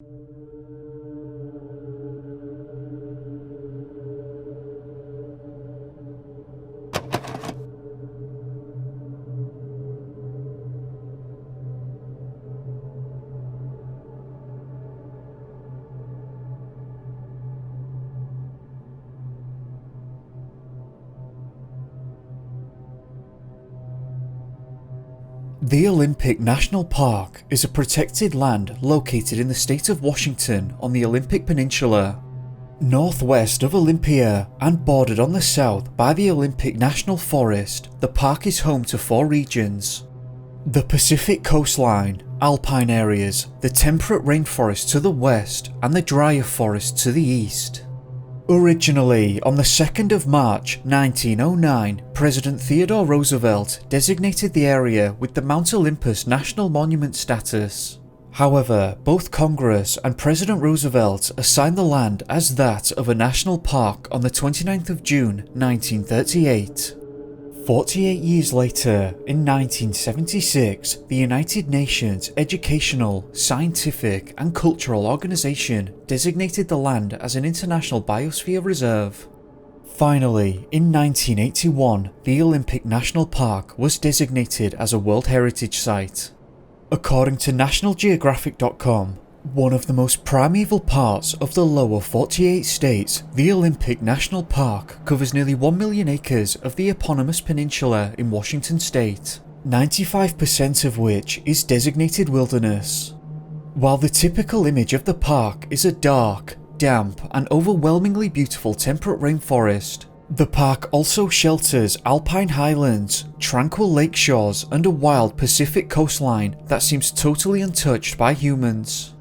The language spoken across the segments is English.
The Olympic National Park is a protected land located in the state of Washington on the Olympic Peninsula, northwest of Olympia, and bordered on the south by the Olympic National Forest. The park is home to 4 regions: the Pacific coastline, alpine areas, the temperate rainforest to the west, and the drier forest to the east. Originally, on the 2nd of March 1909, President Theodore Roosevelt designated the area with the Mount Olympus National Monument status. However, both Congress and President Roosevelt assigned the land as that of a national park on the 29th of June 1938. 48 years later, in 1976, the United Nations Educational, Scientific and Cultural Organization designated the land as an international biosphere reserve. Finally, in 1981, the Olympic National Park was designated as a World Heritage Site. According to NationalGeographic.com, one of the most primeval parts of the lower 48 states, the Olympic National Park covers nearly 1 million acres of the eponymous peninsula in Washington state, 95% of which is designated wilderness. While the typical image of the park is a dark, damp and overwhelmingly beautiful temperate rainforest, the park also shelters alpine highlands, tranquil lake shores and a wild Pacific coastline that seems totally untouched by humans.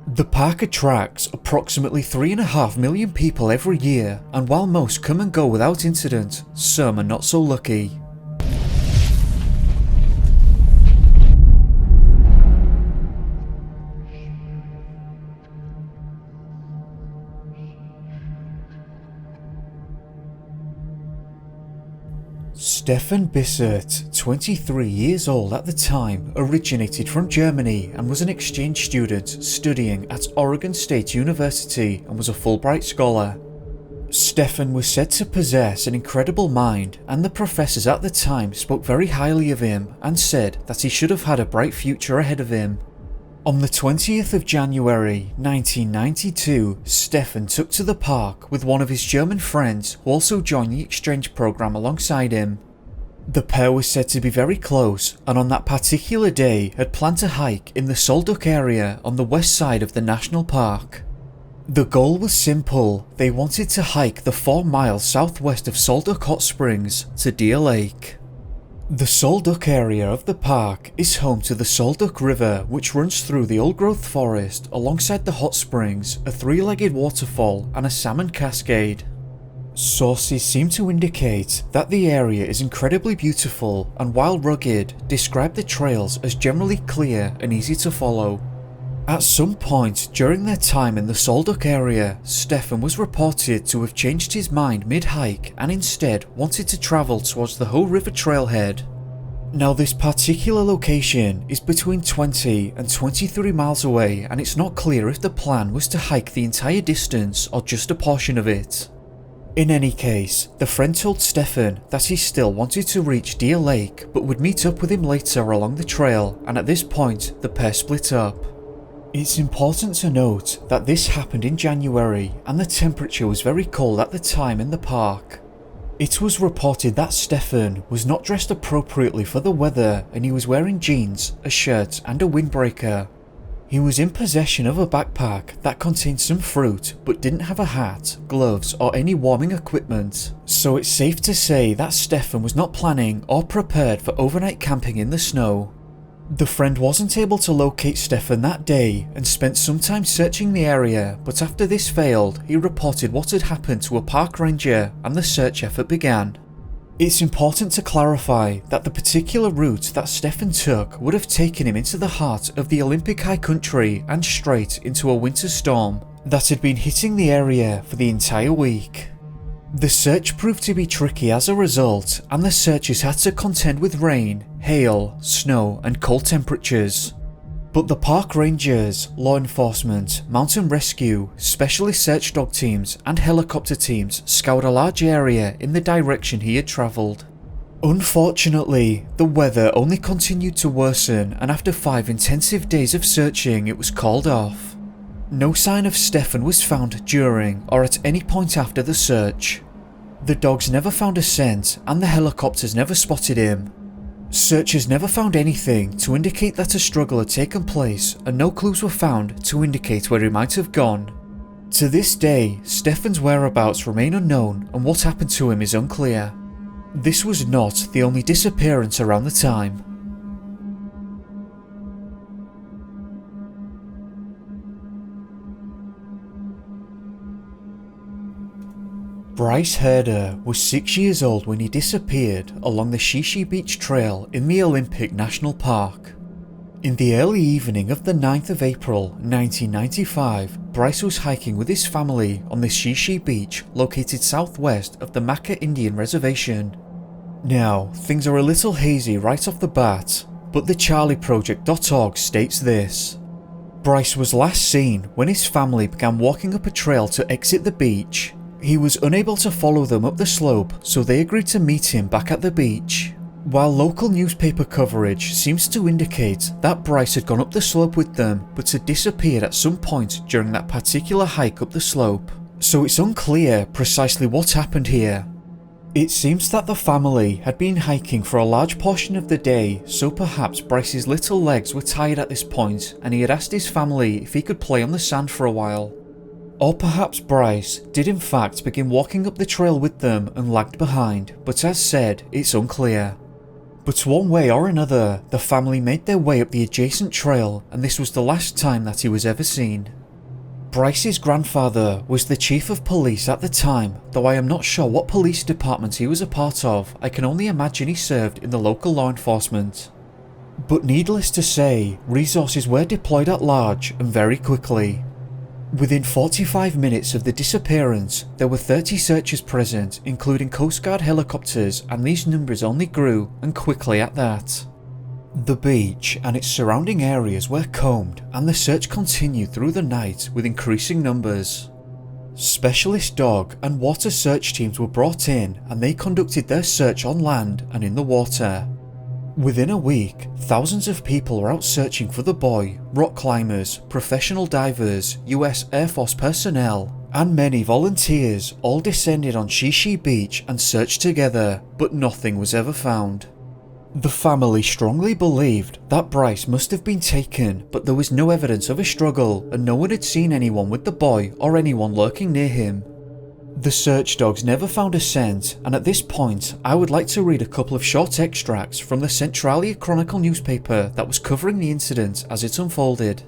The park attracts approximately 3.5 million people every year, and while most come and go without incident, some are not so lucky. Stefan Bisset, 23 years old at the time, originated from Germany and was an exchange student studying at Oregon State University and was a Fulbright scholar. Stefan was said to possess an incredible mind, and the professors at the time spoke very highly of him and said that he should have had a bright future ahead of him. On the 20th of January 1992, Stefan took to the park with one of his German friends who also joined the exchange program alongside him. The pair was said to be very close, and on that particular day had planned to hike in the Solduck area on the west side of the national park. The goal was simple: they wanted to hike the 4 miles southwest of Solduck Hot Springs to Deer Lake. The Solduck area of the park is home to the Solduck River, which runs through the old-growth forest alongside the hot springs, a 3-legged waterfall and a salmon cascade. Sources seem to indicate that the area is incredibly beautiful and, while rugged, describe the trails as generally clear and easy to follow. At some point during their time in the Solduck area, Stefan was reported to have changed his mind mid-hike and instead wanted to travel towards the Hoe River trailhead. Now, this particular location is between 20 and 23 miles away, and it's not clear if the plan was to hike the entire distance or just a portion of it. In any case, the friend told Stefan that he still wanted to reach Deer Lake but would meet up with him later along the trail, and at this point the pair split up. It's important to note that this happened in January and the temperature was very cold at the time in the park. It was reported that Stefan was not dressed appropriately for the weather, and he was wearing jeans, a shirt and a windbreaker. He was in possession of a backpack that contained some fruit but didn't have a hat, gloves or any warming equipment, so it's safe to say that Stefan was not planning or prepared for overnight camping in the snow. The friend wasn't able to locate Stefan that day and spent some time searching the area, but after this failed, he reported what had happened to a park ranger and the search effort began. It's important to clarify that the particular route that Stefan took would have taken him into the heart of the Olympic high country and straight into a winter storm that had been hitting the area for the entire week. The search proved to be tricky as a result, and the searchers had to contend with rain, hail, snow and cold temperatures. But the park rangers, law enforcement, mountain rescue, specialist search dog teams and helicopter teams scoured a large area in the direction he had travelled. Unfortunately, the weather only continued to worsen, and after 5 intensive days of searching it was called off. No sign of Stefan was found during or at any point after the search. The dogs never found a scent and the helicopters never spotted him. Searchers never found anything to indicate that a struggle had taken place, and no clues were found to indicate where he might have gone. To this day, Stefan's whereabouts remain unknown and what happened to him is unclear. This was not the only disappearance around the time. Bryce Herder was 6 years old when he disappeared along the Shishi Beach Trail in the Olympic National Park. In the early evening of the 9th of April 1995, Bryce was hiking with his family on the Shishi Beach located southwest of the Maka Indian Reservation. Now, things are a little hazy right off the bat, but the CharlieProject.org states this. Bryce was last seen when his family began walking up a trail to exit the beach. He was unable to follow them up the slope, so they agreed to meet him back at the beach. While local newspaper coverage seems to indicate that Bryce had gone up the slope with them but had disappeared at some point during that particular hike up the slope, so it's unclear precisely what happened here. It seems that the family had been hiking for a large portion of the day, so perhaps Bryce's little legs were tired at this point and he had asked his family if he could play on the sand for a while. Or perhaps Bryce did in fact begin walking up the trail with them and lagged behind, but as said, it's unclear. But one way or another, the family made their way up the adjacent trail, and this was the last time that he was ever seen. Bryce's grandfather was the chief of police at the time, though I am not sure what police department he was a part of. I can only imagine he served in the local law enforcement. But needless to say, resources were deployed at large and very quickly. Within 45 minutes of the disappearance, there were 30 searchers present, including Coast Guard helicopters, and these numbers only grew, and quickly at that. The beach and its surrounding areas were combed, and the search continued through the night with increasing numbers. Specialist dog and water search teams were brought in, and they conducted their search on land and in the water. Within a week, thousands of people were out searching for the boy, rock climbers, professional divers, US Air Force personnel, and many volunteers all descended on Shishi Beach and searched together, but nothing was ever found. The family strongly believed that Bryce must have been taken, but there was no evidence of a struggle and no one had seen anyone with the boy or anyone lurking near him. The search dogs never found a scent, and at this point I would like to read a couple of short extracts from the Centralia Chronicle newspaper that was covering the incident as it unfolded.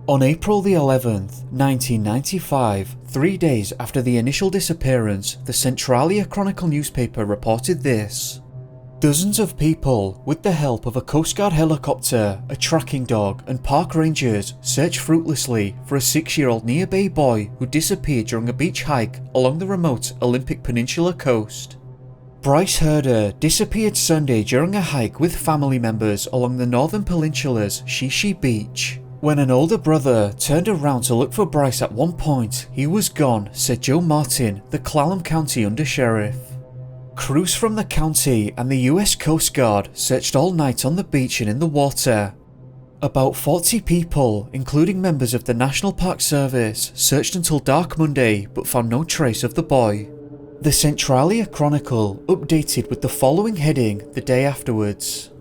On April the 11th, 1995, 3 days after the initial disappearance, the Centralia Chronicle newspaper reported this. Dozens of people, with the help of a Coast Guard helicopter, a tracking dog and park rangers, searched fruitlessly for a 6-year-old near bay boy who disappeared during a beach hike along the remote Olympic Peninsula coast. Bryce Herder disappeared Sunday during a hike with family members along the northern peninsula's Shishi Beach. When an older brother turned around to look for Bryce at one point, he was gone, said Joe Martin, the Clallam County Undersheriff. Crews from the county and the US Coast Guard searched all night on the beach and in the water. About 40 people, including members of the National Park Service, searched until dark Monday but found no trace of the boy. The Centralia Chronicle updated with the following heading the day afterwards.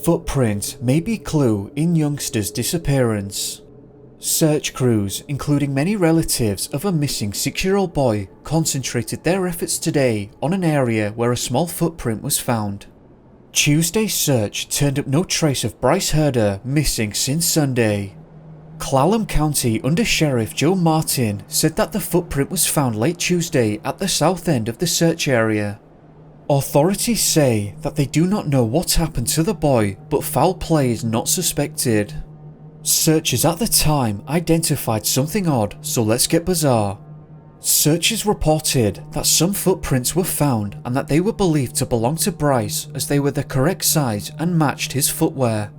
Footprint may be clue in youngster's disappearance. Search crews, including many relatives of a missing 6-year-old boy, concentrated their efforts today on an area where a small footprint was found. Tuesday's search turned up no trace of Bryce Herder, missing since Sunday. Clallam County Undersheriff Joe Martin said that the footprint was found late Tuesday at the south end of the search area. Authorities say that they do not know what happened to the boy, but foul play is not suspected. Searchers at the time identified something odd, so let's get bizarre. Searchers reported that some footprints were found and that they were believed to belong to Bryce as they were the correct size and matched his footwear.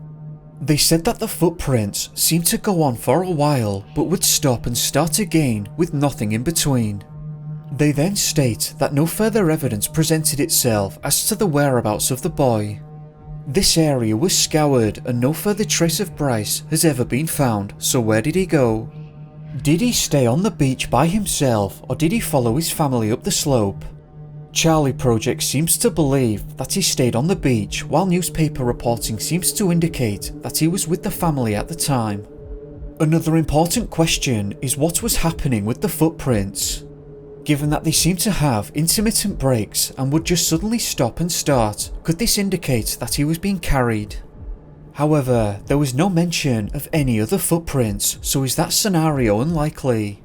They said that the footprints seemed to go on for a while but would stop and start again with nothing in between. They then state that no further evidence presented itself as to the whereabouts of the boy. This area was scoured and no further trace of Bryce has ever been found, so where did he go? Did he stay on the beach by himself or did he follow his family up the slope? Charlie Project seems to believe that he stayed on the beach, while newspaper reporting seems to indicate that he was with the family at the time. Another important question is what was happening with the footprints. Given that they seem to have intermittent breaks and would just suddenly stop and start, could this indicate that he was being carried? However, there was no mention of any other footprints, so is that scenario unlikely?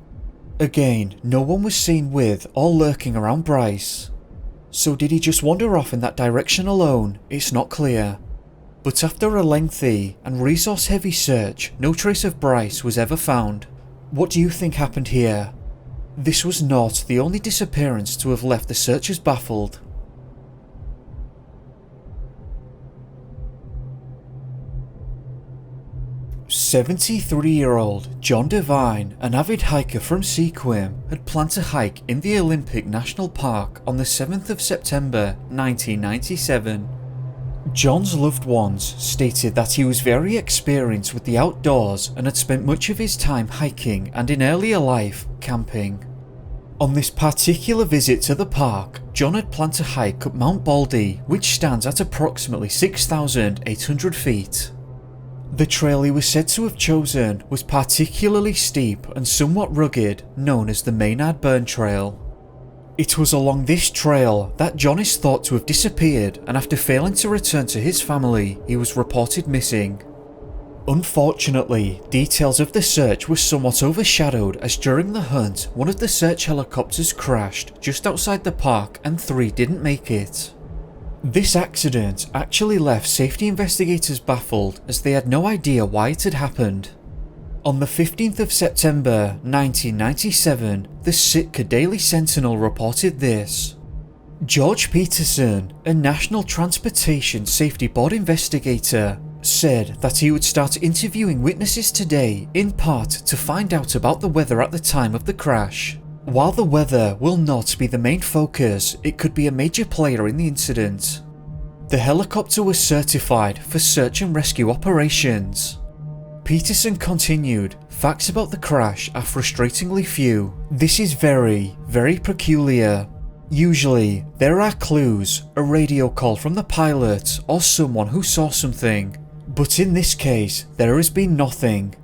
Again, no one was seen with or lurking around Bryce. So did he just wander off in that direction alone? It's not clear. But after a lengthy and resource-heavy search, no trace of Bryce was ever found. What do you think happened here? This was not the only disappearance to have left the searchers baffled. "73-year-old John Devine, an avid hiker from Sequim, had planned to hike in the Olympic National Park on the 7th of September 1997. John's loved ones stated that he was very experienced with the outdoors and had spent much of his time hiking and in earlier life, camping. On this particular visit to the park, John had planned to hike up Mount Baldy, which stands at approximately 6,800 feet. The trail he was said to have chosen was particularly steep and somewhat rugged, known as the Maynard Burn Trail. It was along this trail that John is thought to have disappeared, and after failing to return to his family, he was reported missing. Unfortunately, details of the search were somewhat overshadowed as during the hunt, one of the search helicopters crashed just outside the park and 3 didn't make it. This accident actually left safety investigators baffled as they had no idea why it had happened. On the 15th of September 1997, the Sitka Daily Sentinel reported this. George Peterson, a National Transportation Safety Board investigator, said that he would start interviewing witnesses today in part to find out about the weather at the time of the crash. While the weather will not be the main focus, it could be a major player in the incident. The helicopter was certified for search and rescue operations. Peterson continued, facts about the crash are frustratingly few. This is very, very peculiar. Usually, there are clues, a radio call from the pilot, or someone who saw something. But in this case, there has been nothing.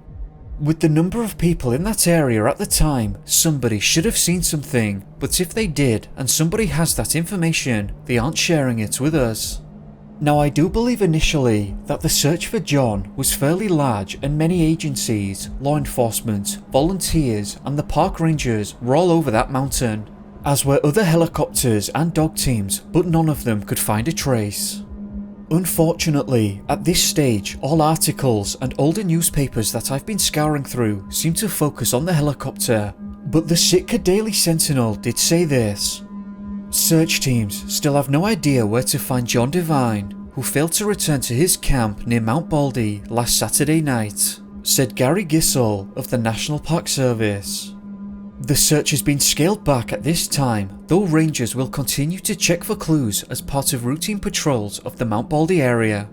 With the number of people in that area at the time, somebody should have seen something, but if they did, and somebody has that information, they aren't sharing it with us. Now I do believe initially that the search for John was fairly large and many agencies, law enforcement, volunteers and the park rangers were all over that mountain, as were other helicopters and dog teams, but none of them could find a trace. Unfortunately, at this stage, all articles and older newspapers that I've been scouring through seem to focus on the helicopter, but the Sitka Daily Sentinel did say this. Search teams still have no idea where to find John Devine, who failed to return to his camp near Mount Baldy last Saturday night, said Gary Gissel of the National Park Service. The search has been scaled back at this time, though rangers will continue to check for clues as part of routine patrols of the Mount Baldy area.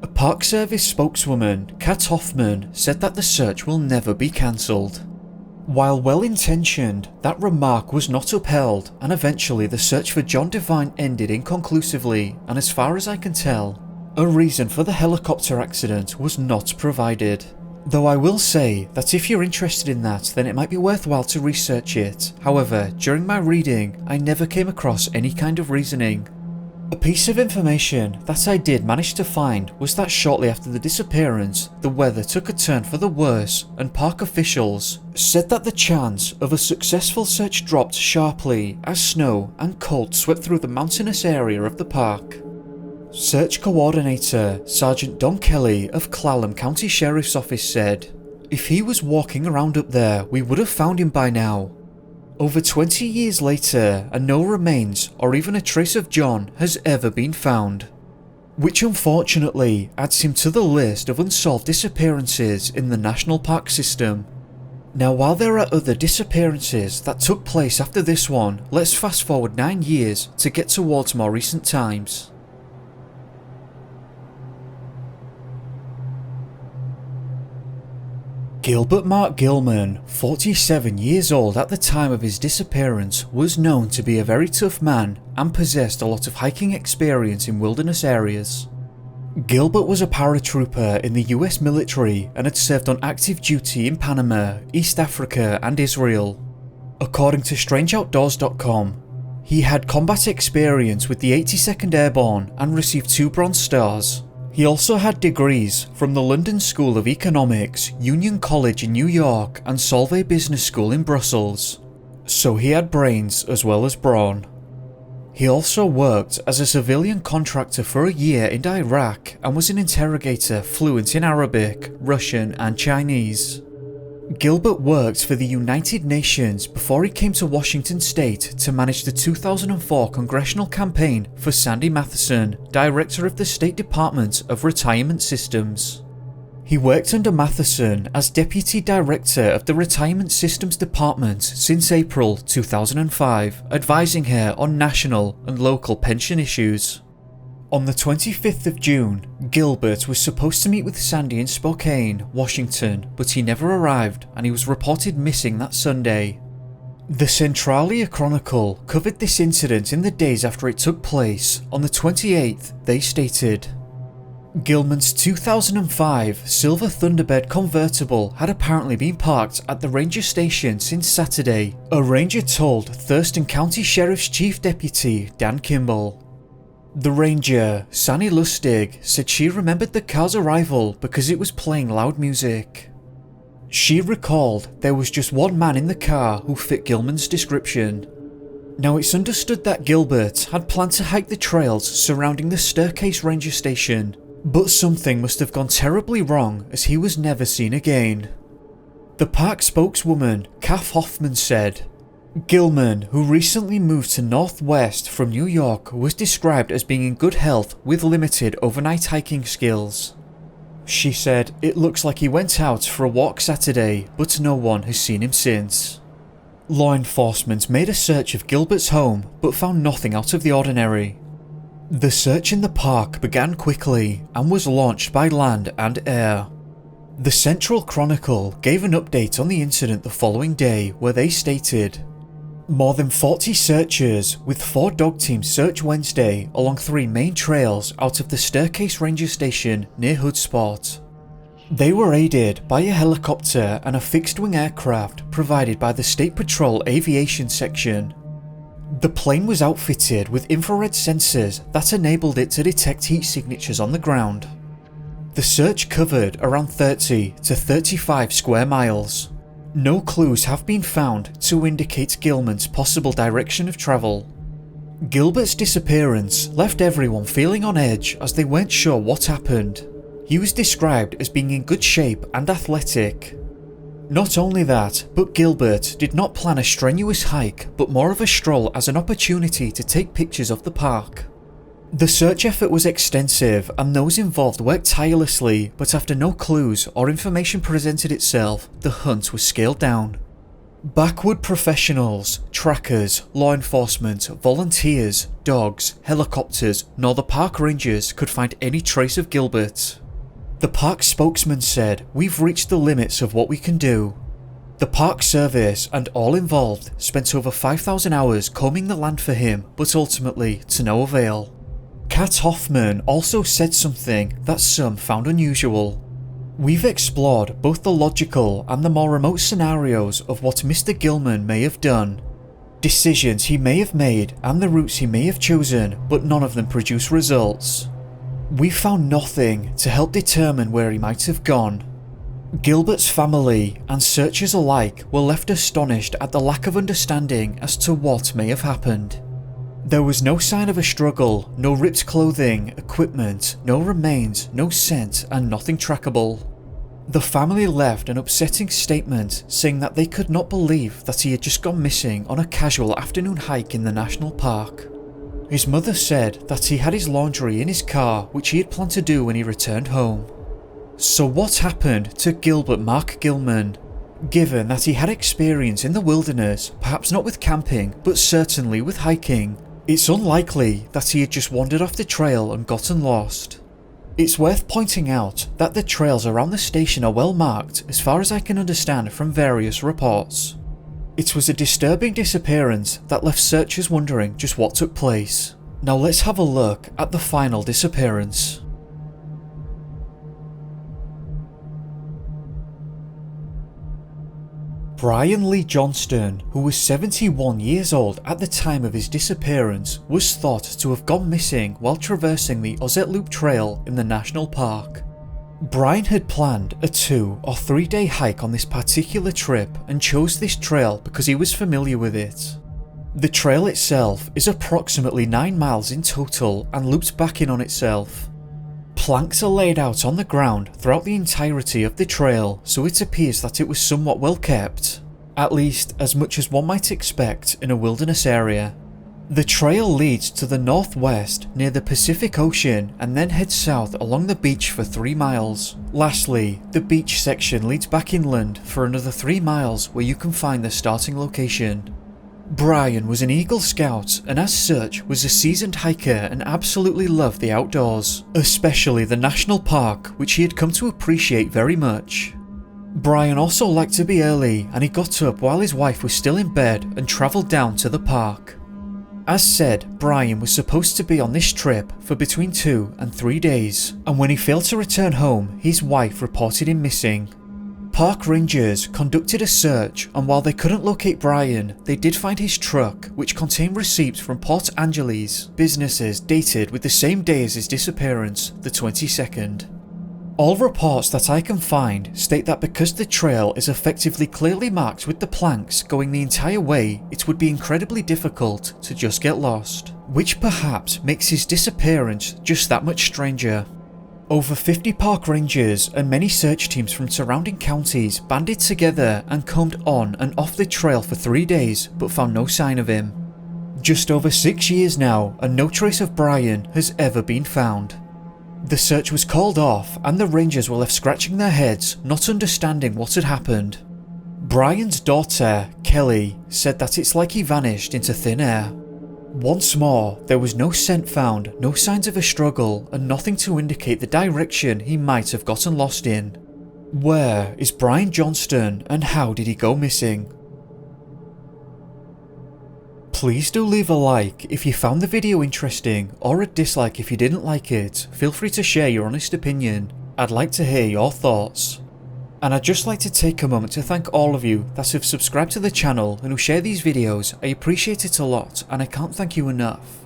A Park Service spokeswoman, Kat Hoffman, said that the search will never be cancelled. While well-intentioned, that remark was not upheld, and eventually the search for John Devine ended inconclusively, and as far as I can tell, a reason for the helicopter accident was not provided. Though I will say that if you're interested in that, then it might be worthwhile to research it. However, during my reading, I never came across any kind of reasoning. A piece of information that I did manage to find was that shortly after the disappearance, the weather took a turn for the worse, and park officials said that the chance of a successful search dropped sharply as snow and cold swept through the mountainous area of the park. Search Coordinator Sergeant Don Kelly of Clallam County Sheriff's Office said, "If he was walking around up there, we would have found him by now." Over 20 years later, and no remains or even a trace of John has ever been found. which unfortunately adds him to the list of unsolved disappearances in the national park system. Now, while there are other disappearances that took place after this one, let's fast forward 9 years to get towards more recent times. Gilbert Mark Gilman, 47 years old at the time of his disappearance, was known to be a very tough man and possessed a lot of hiking experience in wilderness areas. Gilbert was a paratrooper in the US military and had served on active duty in Panama, East Africa and Israel. According to StrangeOutdoors.com, he had combat experience with the 82nd Airborne and received 2 Bronze Stars. He also had degrees from the London School of Economics, Union College in New York and Solvay Business School in Brussels. So he had brains as well as brawn. He also worked as a civilian contractor for a year in Iraq and was an interrogator fluent in Arabic, Russian and Chinese. Gilbert worked for the United Nations before he came to Washington State to manage the 2004 congressional campaign for Sandy Matheson, director of the State Department of Retirement Systems. He worked under Matheson as Deputy Director of the Retirement Systems Department since April 2005, advising her on national and local pension issues. On the 25th of June, Gilbert was supposed to meet with Sandy in Spokane, Washington, but he never arrived and he was reported missing that Sunday. The Centralia Chronicle covered this incident in the days after it took place. On the 28th, they stated, Gilman's 2005 Silver Thunderbird convertible had apparently been parked at the ranger station since Saturday, a ranger told Thurston County Sheriff's Chief Deputy Dan Kimball. The ranger, Sandy Lustig, said she remembered the car's arrival because it was playing loud music. She recalled there was just one man in the car who fit Gilman's description. Now, it's understood that Gilbert had planned to hike the trails surrounding the Staircase Ranger Station, but something must have gone terribly wrong as he was never seen again. The park spokeswoman, Kath Hoffman, said, Gilman, who recently moved to Northwest from New York, was described as being in good health with limited overnight hiking skills. She said, it looks like he went out for a walk Saturday, but no one has seen him since. Law enforcement made a search of Gilbert's home, but found nothing out of the ordinary. The search in the park began quickly and was launched by land and air. The Central Chronicle gave an update on the incident the following day where they stated, more than 40 searchers with 4 dog teams searched Wednesday along 3 main trails out of the Staircase Ranger Station near Hoodsport. They were aided by a helicopter and a fixed-wing aircraft provided by the State Patrol Aviation Section. The plane was outfitted with infrared sensors that enabled it to detect heat signatures on the ground. The search covered around 30 to 35 square miles. No clues have been found to indicate Gilman's possible direction of travel. Gilbert's disappearance left everyone feeling on edge as they weren't sure what happened. He was described as being in good shape and athletic. Not only that, but Gilbert did not plan a strenuous hike, but more of a stroll as an opportunity to take pictures of the park. The search effort was extensive and those involved worked tirelessly, but after no clues or information presented itself, the hunt was scaled down. Backwood professionals, trackers, law enforcement, volunteers, dogs, helicopters, nor the park rangers could find any trace of Gilbert. The park spokesman said, "We've reached the limits of what we can do." The Park Service and all involved spent over 5,000 hours combing the land for him, but ultimately to no avail. Kat Hoffman also said something that some found unusual. "We've explored both the logical and the more remote scenarios of what Mr. Gilman may have done, decisions he may have made and the routes he may have chosen, but none of them produce results. We found nothing to help determine where he might have gone." Gilbert's family and searchers alike were left astonished at the lack of understanding as to what may have happened. There was no sign of a struggle, no ripped clothing, equipment, no remains, no scent, and nothing trackable. The family left an upsetting statement saying that they could not believe that he had just gone missing on a casual afternoon hike in the national park. His mother said that he had his laundry in his car, which he had planned to do when he returned home. So what happened to Gilbert Mark Gilman? Given that he had experience in the wilderness, perhaps not with camping, but certainly with hiking, it's unlikely that he had just wandered off the trail and gotten lost. It's worth pointing out that the trails around the station are well marked as far as I can understand from various reports. It was a disturbing disappearance that left searchers wondering just what took place. Now let's have a look at the final disappearance. Bryan Lee Johnston, who was 71 years old at the time of his disappearance, was thought to have gone missing while traversing the Ozette Loop Trail in the national park. Bryan had planned a 2 or 3 day hike on this particular trip and chose this trail because he was familiar with it. The trail itself is approximately 9 miles in total and loops back in on itself. Planks are laid out on the ground throughout the entirety of the trail, so it appears that it was somewhat well kept, at least as much as one might expect in a wilderness area. The trail leads to the northwest near the Pacific Ocean and then heads south along the beach for 3 miles. Lastly, the beach section leads back inland for another 3 miles where you can find the starting location. Bryan was an Eagle Scout and as such was a seasoned hiker and absolutely loved the outdoors, especially the national park, which he had come to appreciate very much. Bryan also liked to be early and he got up while his wife was still in bed and travelled down to the park. As said, Bryan was supposed to be on this trip for between 2 and 3 days, and when he failed to return home, his wife reported him missing. Park rangers conducted a search, and while they couldn't locate Bryan, they did find his truck, which contained receipts from Port Angeles businesses dated with the same day as his disappearance, the 22nd. All reports that I can find state that because the trail is effectively clearly marked with the planks going the entire way, it would be incredibly difficult to just get lost, which perhaps makes his disappearance just that much stranger. Over 50 park rangers and many search teams from surrounding counties banded together and combed on and off the trail for 3 days but found no sign of him. Just over 6 years now and no trace of Bryan has ever been found. The search was called off and the rangers were left scratching their heads, not understanding what had happened. Bryan's daughter, Kelly, said that it's like he vanished into thin air. Once more, there was no scent found, no signs of a struggle, and nothing to indicate the direction he might have gotten lost in. Where is Bryan Johnston and how did he go missing? Please do leave a like if you found the video interesting, or a dislike if you didn't like it. Feel free to share your honest opinion. I'd like to hear your thoughts. And I'd just like to take a moment to thank all of you that have subscribed to the channel and who share these videos. I appreciate it a lot and I can't thank you enough.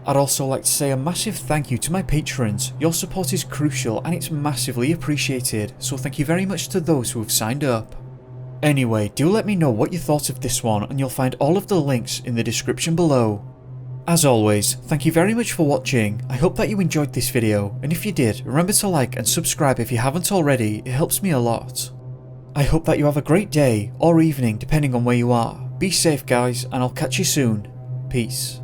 I'd also like to say a massive thank you to my patrons. Your support is crucial and it's massively appreciated, so thank you very much to those who have signed up. Anyway, do let me know what you thought of this one and you'll find all of the links in the description below. As always, thank you very much for watching. I hope that you enjoyed this video, and if you did, remember to like and subscribe if you haven't already, it helps me a lot. I hope that you have a great day, or evening depending on where you are. Be safe guys, and I'll catch you soon. Peace.